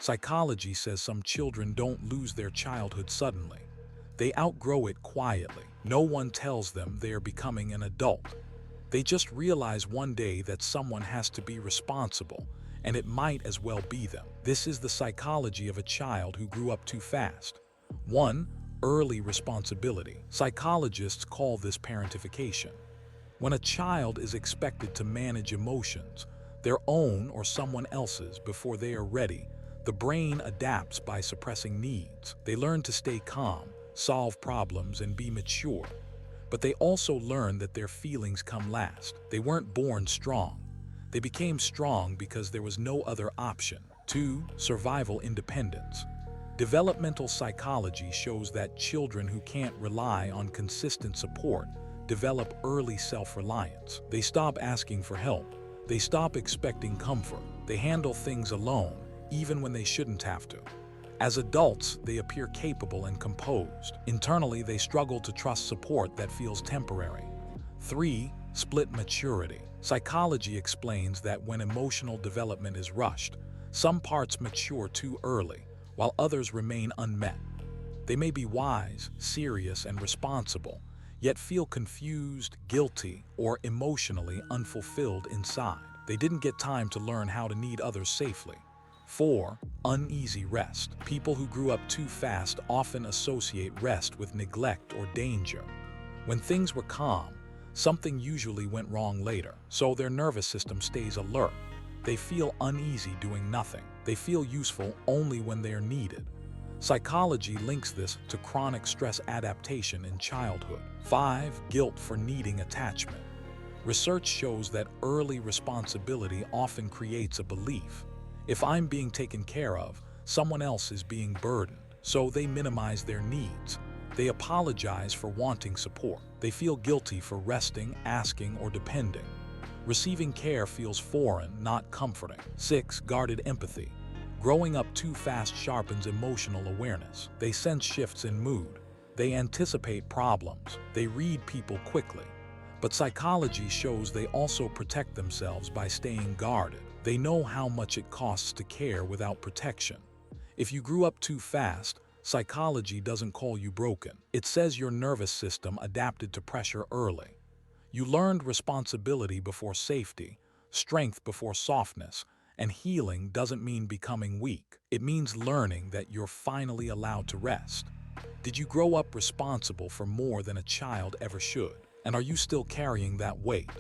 Psychology says some children don't lose their childhood suddenly. They outgrow it quietly. No one tells them they are becoming an adult. They just realize one day that someone has to be responsible, and it might as well be them. This is the psychology of a child who grew up too fast. 1. Early responsibility. Psychologists call this parentification. When a child is expected to manage emotions, their own or someone else's, before they are ready, the brain adapts by suppressing needs. They learn to stay calm, solve problems, and be mature. But they also learn that their feelings come last. They weren't born strong. They became strong because there was no other option. 2. Survival independence. Developmental psychology shows that children who can't rely on consistent support develop early self-reliance. They stop asking for help. They stop expecting comfort. They handle things alone, even when they shouldn't have to. As adults, they appear capable and composed. Internally, they struggle to trust support that feels temporary. 3. Split maturity. Psychology explains that when emotional development is rushed, some parts mature too early, while others remain unmet. They may be wise, serious, and responsible, yet feel confused, guilty, or emotionally unfulfilled inside. They didn't get time to learn how to need others safely. 4. Uneasy rest. People who grew up too fast often associate rest with neglect or danger. When things were calm, something usually went wrong later, so their nervous system stays alert. They feel uneasy doing nothing. They feel useful only when they are needed. Psychology links this to chronic stress adaptation in childhood. 5. Guilt for needing attachment. Research shows that early responsibility often creates a belief: if I'm being taken care of, someone else is being burdened. So they minimize their needs. They apologize for wanting support. They feel guilty for resting, asking, or depending. Receiving care feels foreign, not comforting. 6. Guarded empathy. Growing up too fast sharpens emotional awareness. They sense shifts in mood. They anticipate problems. They read people quickly. But psychology shows they also protect themselves by staying guarded. They know how much it costs to care without protection. If you grew up too fast, psychology doesn't call you broken. It says your nervous system adapted to pressure early. You learned responsibility before safety, strength before softness, and healing doesn't mean becoming weak. It means learning that you're finally allowed to rest. Did you grow up responsible for more than a child ever should? And are you still carrying that weight?